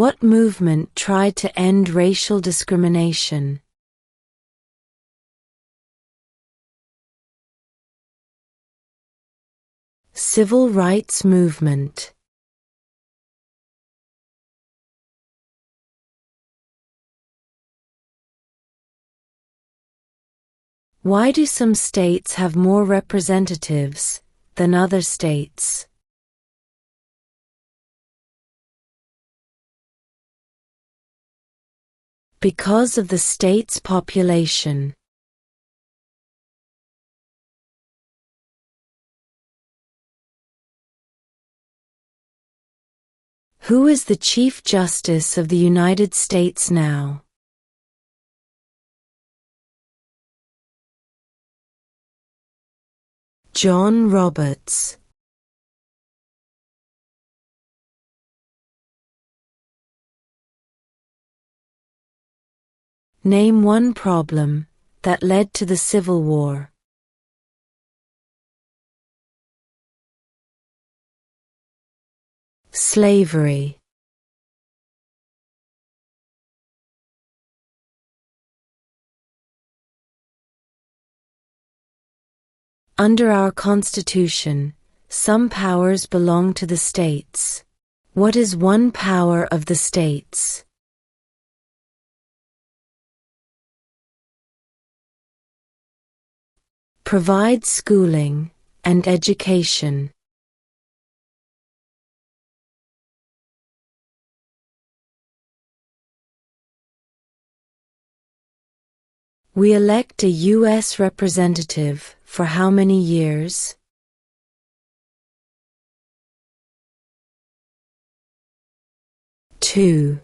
What movement tried to end racial discrimination? Civil rights movement. Why do some states have more representatives than other states? Because of the state's population. Who is the Chief Justice of the United States now? John Roberts. Name one problem that led to the Civil War. Slavery. Under our Constitution, some powers belong to the states. What is one power of the states? Provide schooling and education. We elect a U.S. representative for how many years? Two.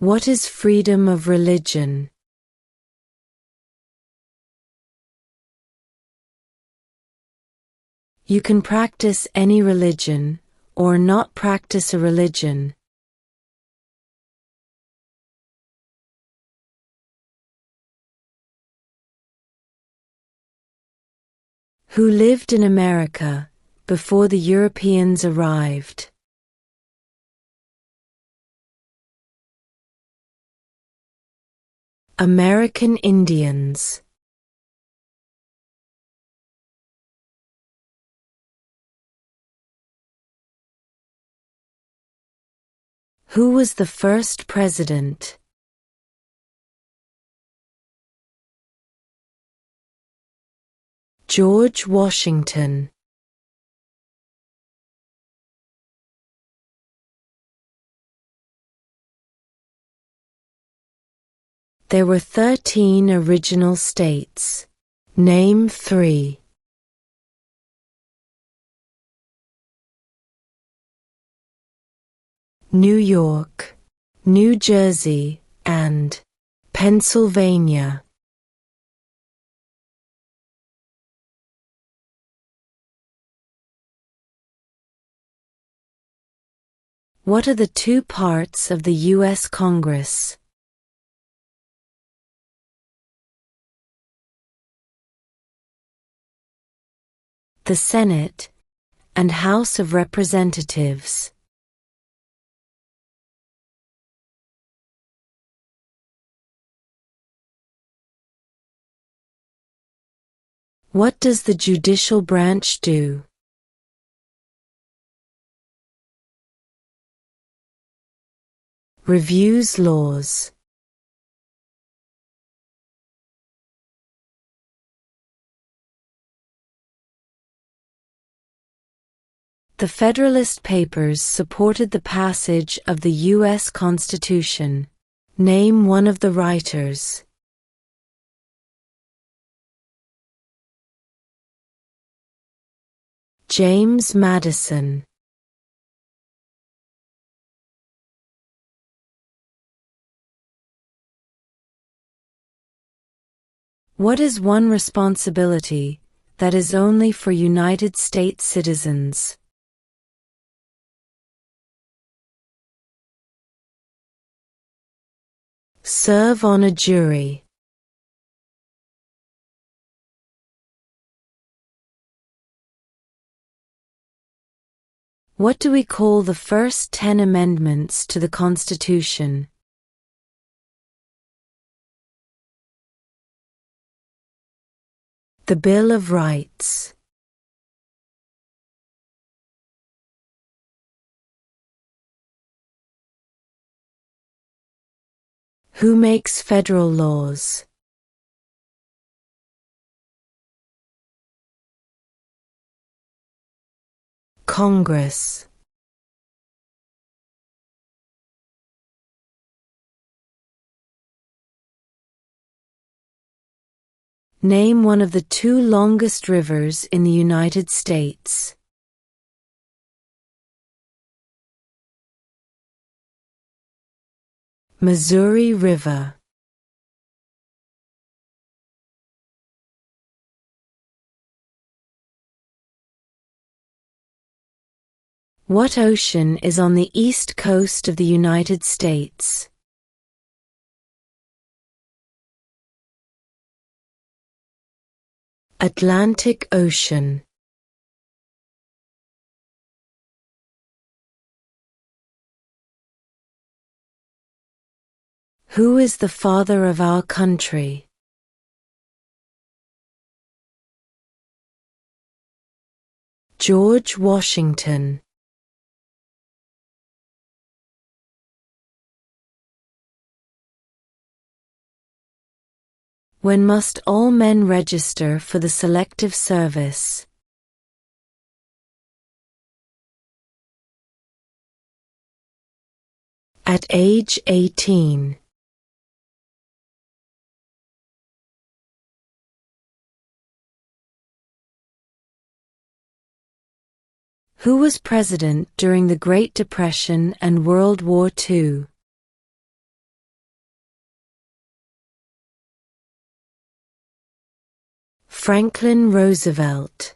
What is freedom of religion? You can practice any religion or not practice a religion. Who lived in America before the Europeans arrived? American Indians. Who was the first president? George Washington. There were 13 original states. Name 3. New York, New Jersey, and Pennsylvania. What are the two parts of the U.S. Congress? The Senate and House of Representatives. What does the judicial branch do? Reviews laws. The Federalist Papers supported the passage of the U.S. Constitution. Name one of the writers. James Madison. What is one responsibility that is only for United States citizens? Serve on a jury. What do we call the first 10 amendments to the Constitution? The Bill of Rights. Who makes federal laws? Congress. Name one of the 2 longest rivers in the United States. Missouri River. What ocean is on the east coast of the United States? Atlantic Ocean. Who is the father of our country? George Washington. When must all men register for the Selective Service? At age 18. Who was president during the Great Depression and World War II? Franklin Roosevelt.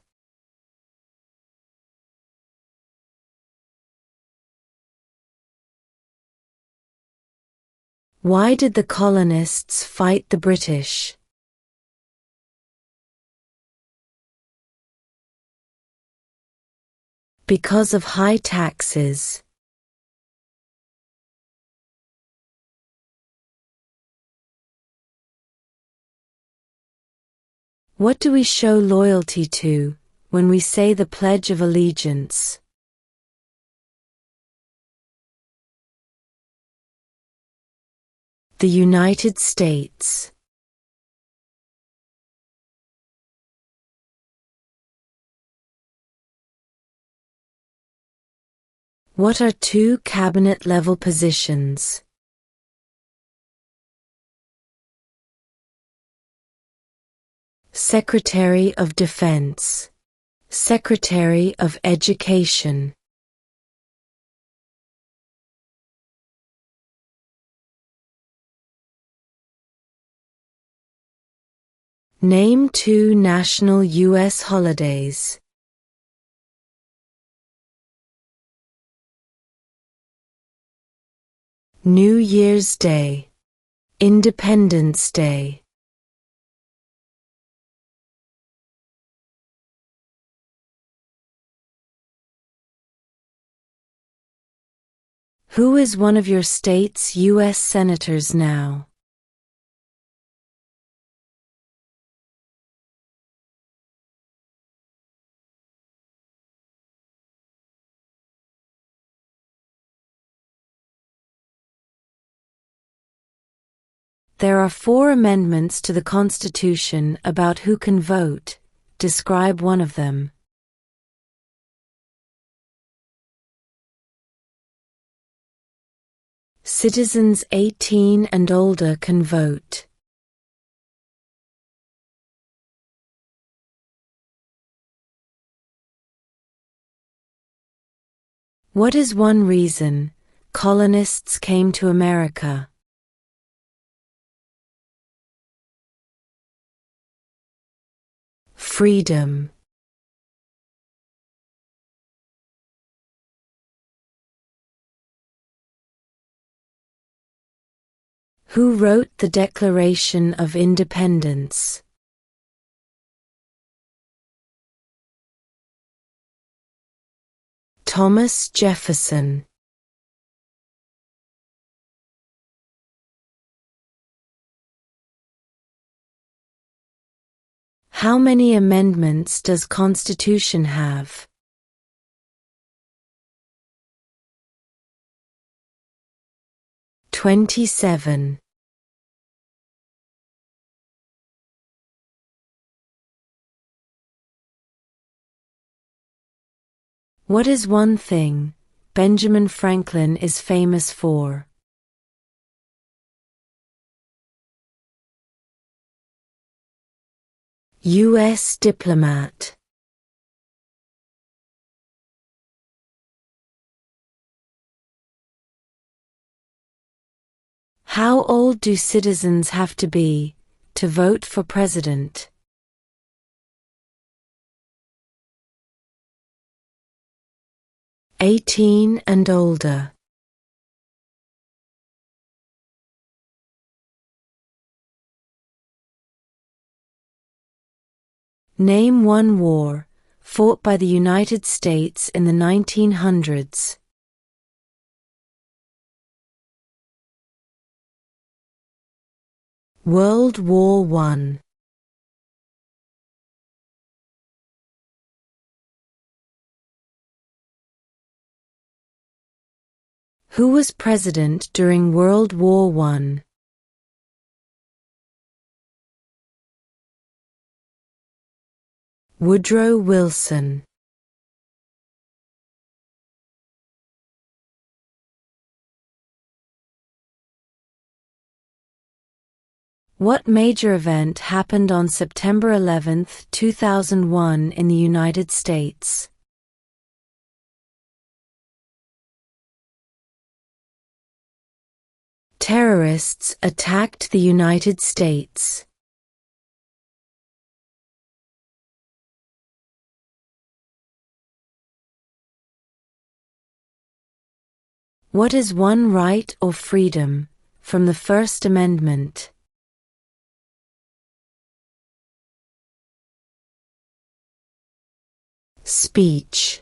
Why did the colonists fight the British? Because of high taxes. What do we show loyalty to when we say the Pledge of Allegiance? The United States. What are 2 cabinet-level positions? Secretary of Defense. Secretary of Education. Name 2 national U.S. holidays. New Year's Day. Independence Day. Who is one of your state's U.S. senators now? There are 4 amendments to the Constitution about who can vote. Describe one of them. Citizens 18 and older can vote. What is one reason colonists came to America? Freedom. Who wrote the Declaration of Independence? Thomas Jefferson. How many amendments does Constitution have? 27. What is one thing Benjamin Franklin is famous for? US diplomat. How old do citizens have to be to vote for president? 18 and older. Name one war fought by the United States in the 1900s. World War I. Who was president during World War I? Woodrow Wilson. What major event happened on September 11, 2001 in the United States? Terrorists attacked the United States. What is one right or freedom from the First Amendment? Speech.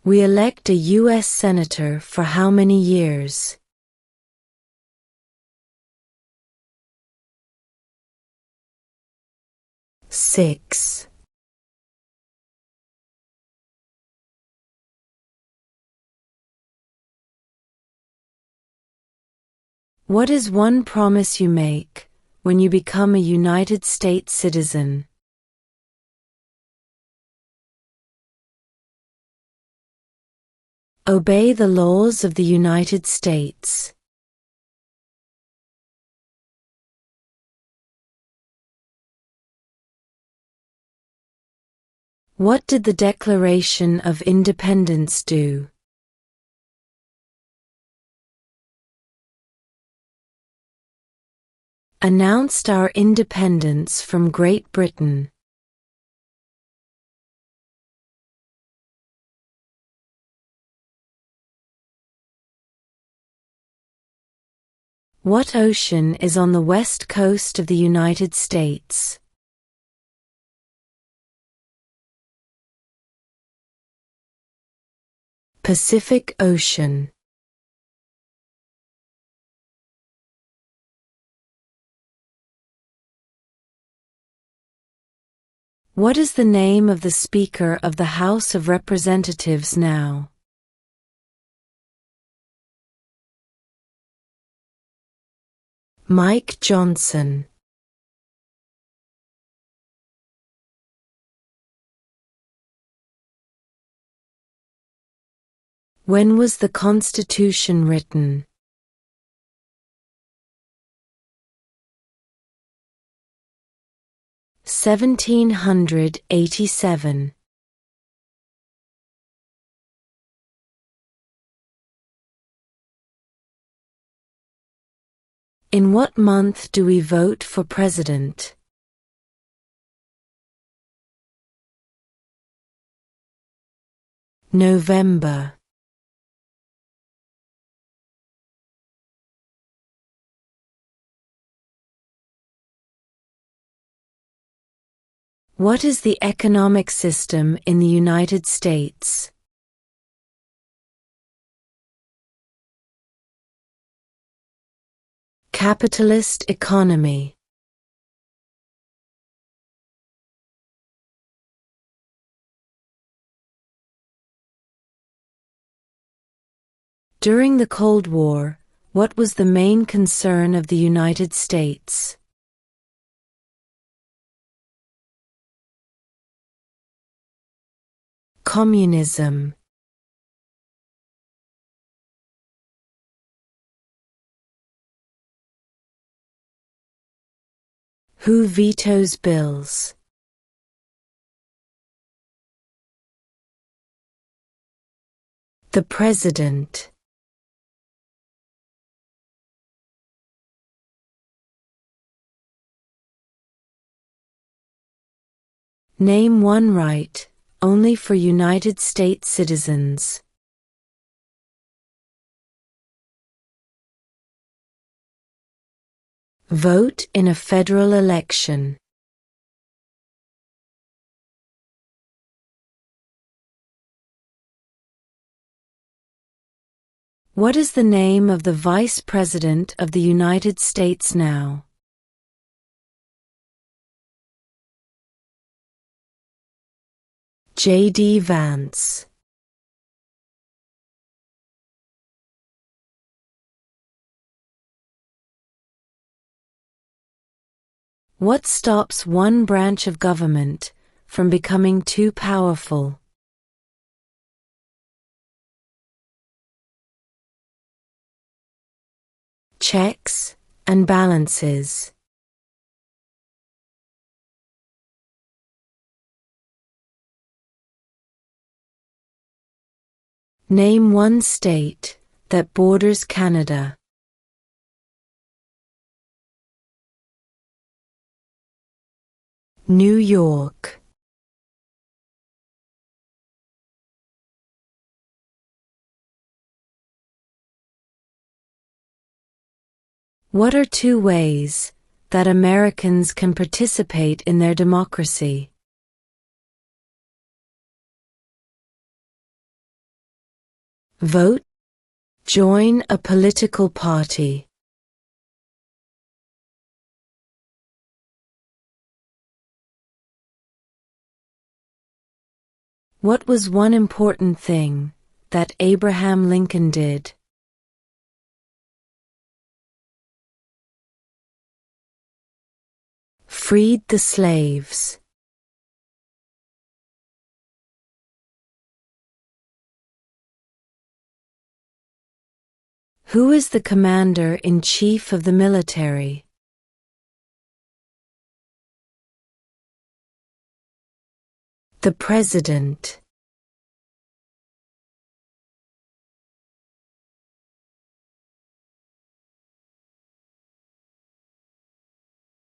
We elect a U.S. Senator for how many years? Six. What is one promise you make when you become a United States citizen? Obey the laws of the United States. What did the Declaration of Independence do? Announced our independence from Great Britain. What ocean is on the west coast of the United States? Pacific Ocean. What is the name of the Speaker of the House of Representatives now? Mike Johnson. When was the Constitution written? 1787. In what month do we vote for president? November. What is the economic system in the United States? Capitalist economy. During the Cold War, what was the main concern of the United States? Communism. Who vetoes bills? The President. Name one right, only for United States citizens. Vote in a federal election. What is the name of the Vice President of the United States now? J.D. Vance. What stops one branch of government from becoming too powerful? Checks and balances. Name one state that borders Canada. New York. What are two ways that Americans can participate in their democracy? Vote. Join a political party. What was one important thing that Abraham Lincoln did? Freed the slaves. Who is the commander-in-chief of the military? The President.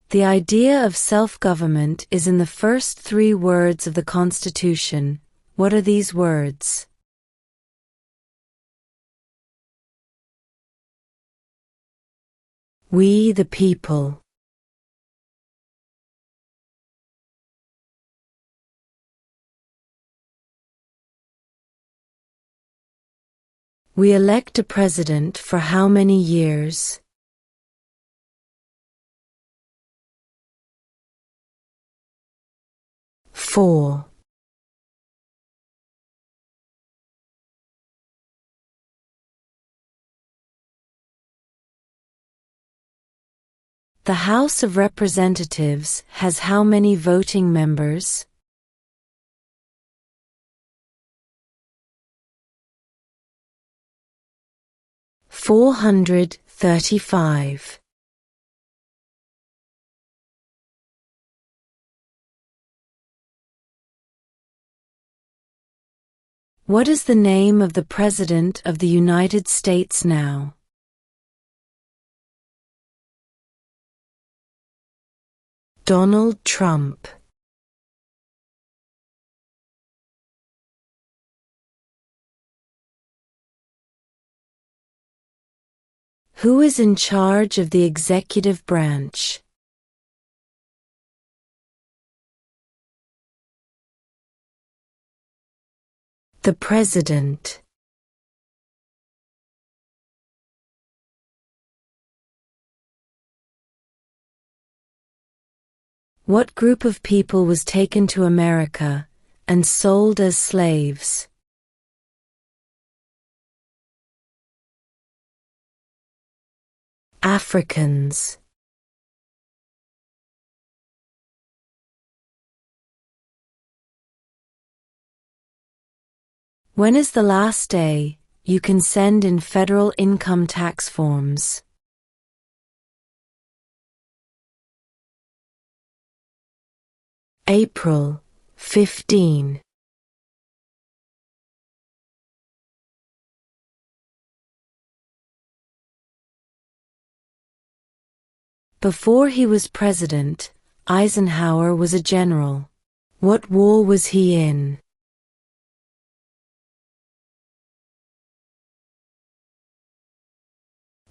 The idea of self-government is in the first three words of the Constitution. What are these words? We the people. We elect a president for how many years? 4. The House of Representatives has how many voting members? 435. What is the name of the President of the United States now? Donald Trump. Who is in charge of the executive branch? The President. What group of people was taken to America and sold as slaves? Africans. When is the last day you can send in federal income tax forms? April 15. Before he was president, Eisenhower was a general. What war was he in?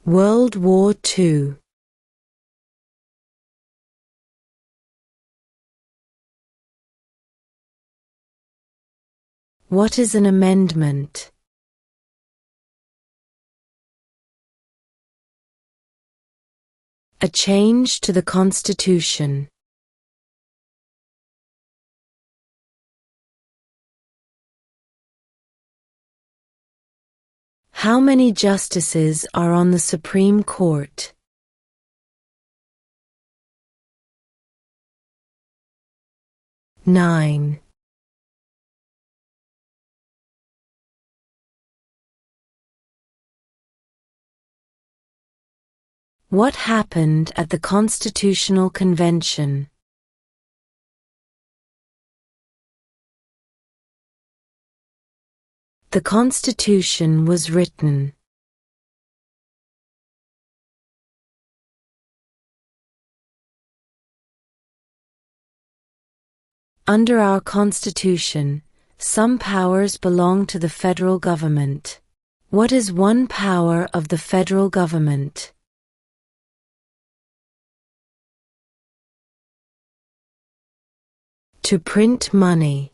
World War II. What is an amendment? A change to the Constitution. How many justices are on the Supreme Court? 9. What happened at the Constitutional Convention? The Constitution was written. Under our Constitution, some powers belong to the federal government. What is one power of the federal government? To print money.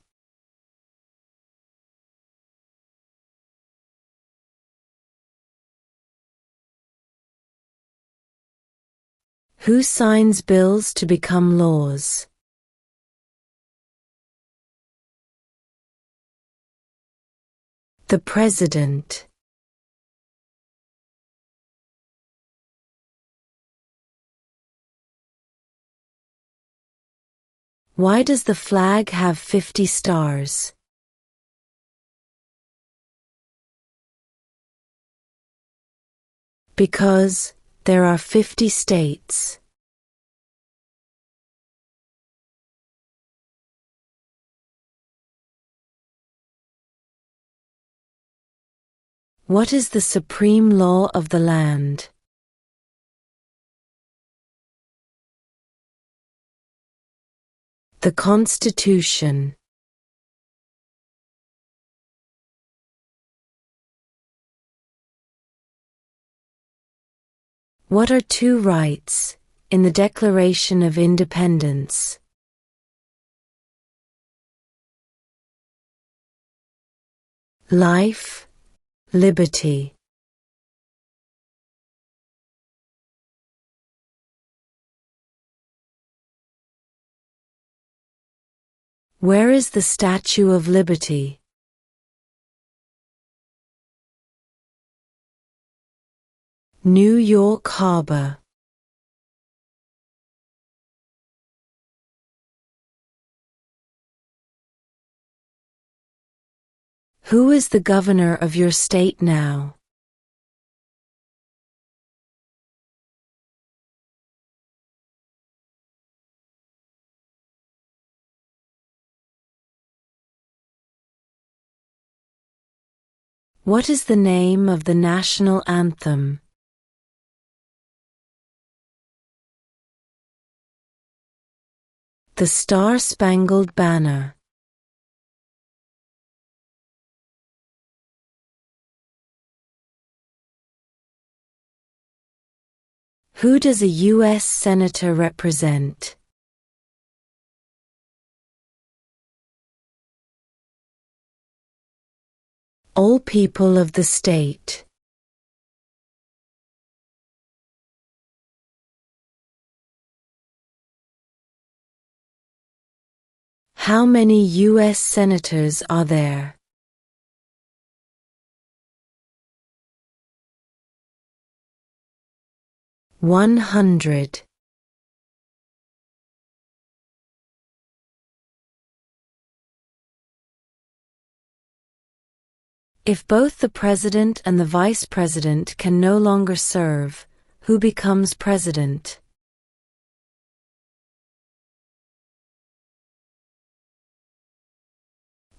Who signs bills to become laws? The President. Why does the flag have 50 stars? Because there are 50 states. What is the supreme law of the land? The Constitution. What are two rights in the Declaration of Independence? Life, liberty. Where is the Statue of Liberty? New York Harbor. Who is the governor of your state now? What is the name of the national anthem? The Star-Spangled Banner. Who does a US Senator represent? All people of the state. How many US senators are there? 100. If both the president and the vice president can no longer serve, who becomes president?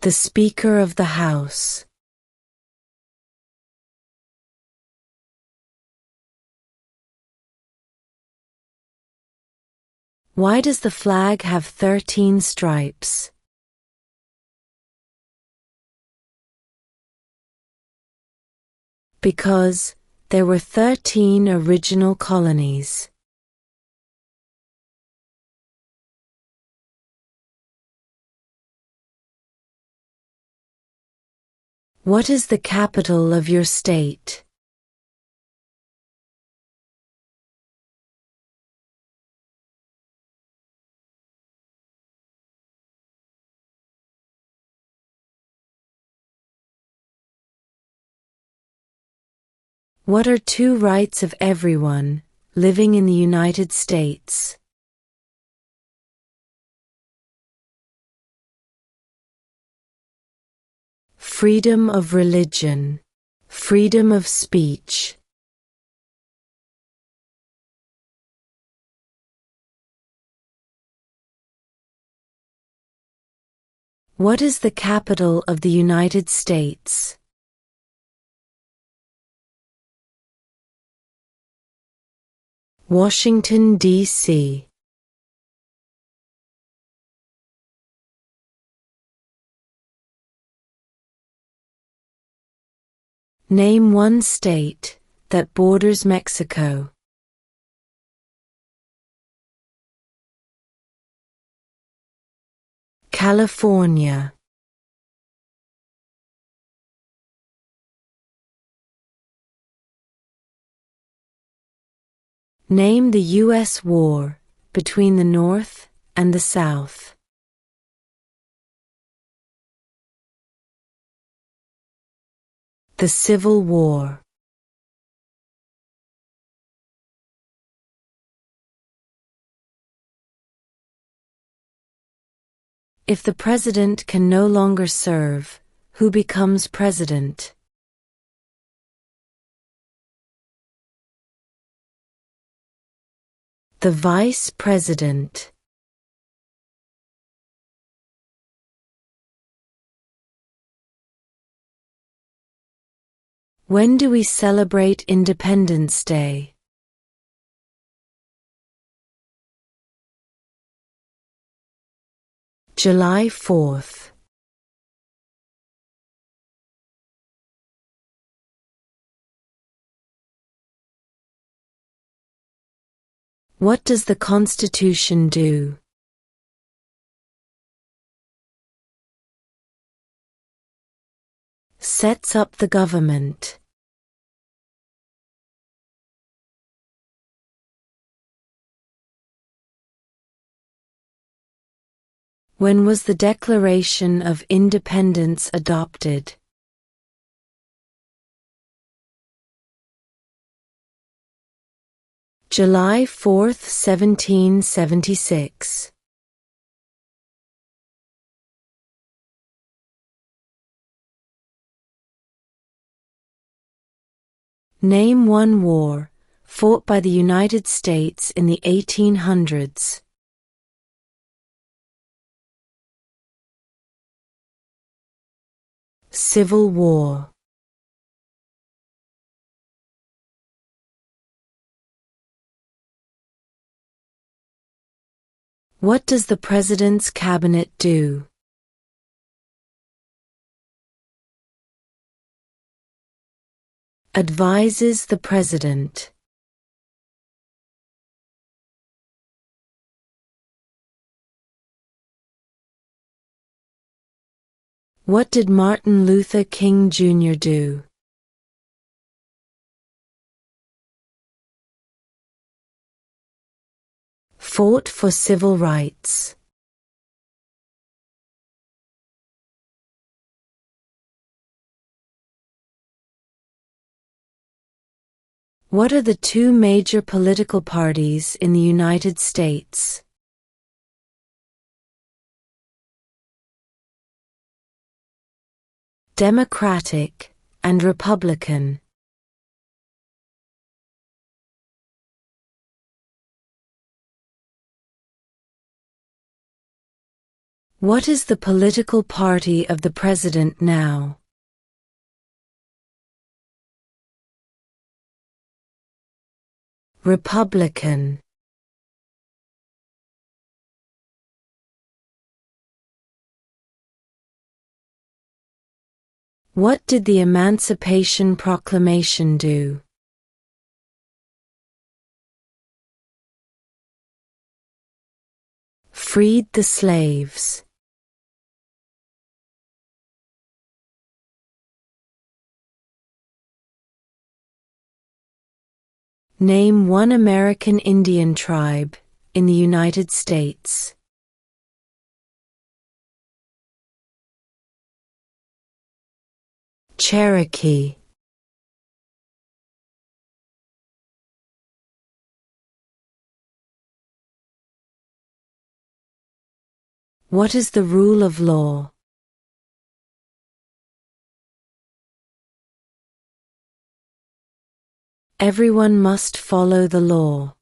The Speaker of the House. Why does the flag have 13 stripes? Because there were 13 original colonies. What is the capital of your state? What are two rights of everyone living in the United States? Freedom of religion, freedom of speech. What is the capital of the United States? Washington, D.C. Name one state that borders Mexico. California. Name the U.S. war between the North and the South. The Civil War. If the president can no longer serve, who becomes president? The vice president. When do we celebrate Independence Day? July 4th. What does the Constitution do? Sets up the government. When was the Declaration of Independence adopted? July 4th, 1776. Name one war fought by the United States in the 1800s. Civil War. What does the President's Cabinet do? Advises the President. What did Martin Luther King Jr. do? Fought for civil rights. What are the two major political parties in the United States? Democratic and Republican. What is the political party of the president now? Republican. What did the Emancipation Proclamation do? Freed the slaves. Name one American Indian tribe in the United States. Cherokee. What is the rule of law? Everyone must follow the law.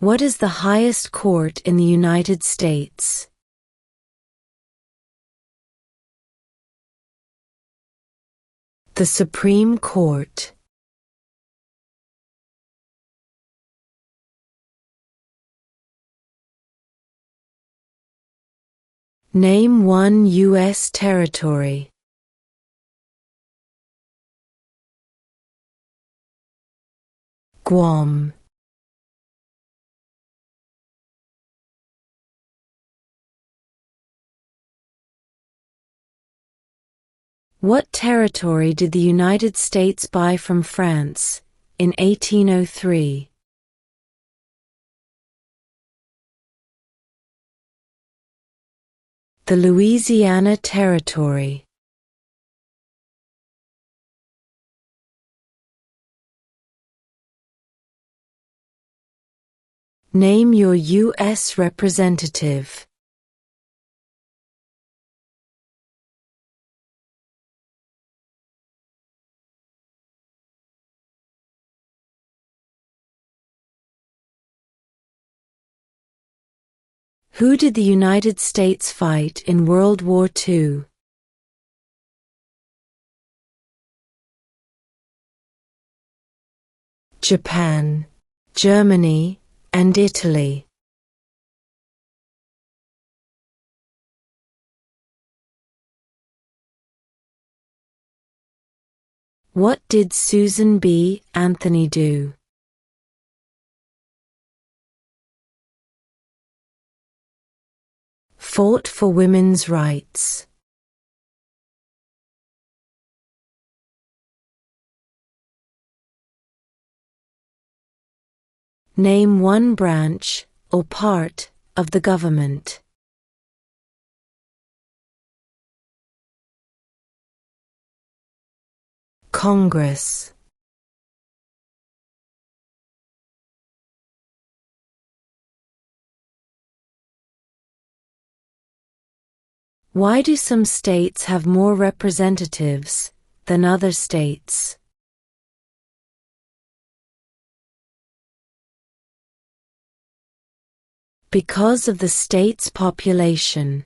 What is the highest court in the United States? The Supreme Court. Name one U.S. territory. Guam. What territory did the United States buy from France in 1803? The Louisiana Territory. Name your U.S. representative. Who did the United States fight in World War II? Japan, Germany, and Italy. What did Susan B. Anthony do? Fought for women's rights. Name one branch or part of the government. Congress. Why do some states have more representatives than other states? Because of the state's population.